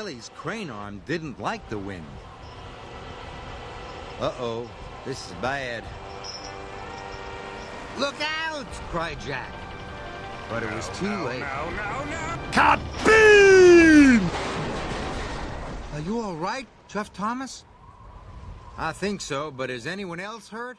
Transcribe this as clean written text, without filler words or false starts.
Kelly's crane arm didn't like the wind. Uh-oh, this is bad. Look out! Cried Jack. But it was too late. No. Kaboom! Are you all right, Chuff Thomas? I think so, but is anyone else hurt?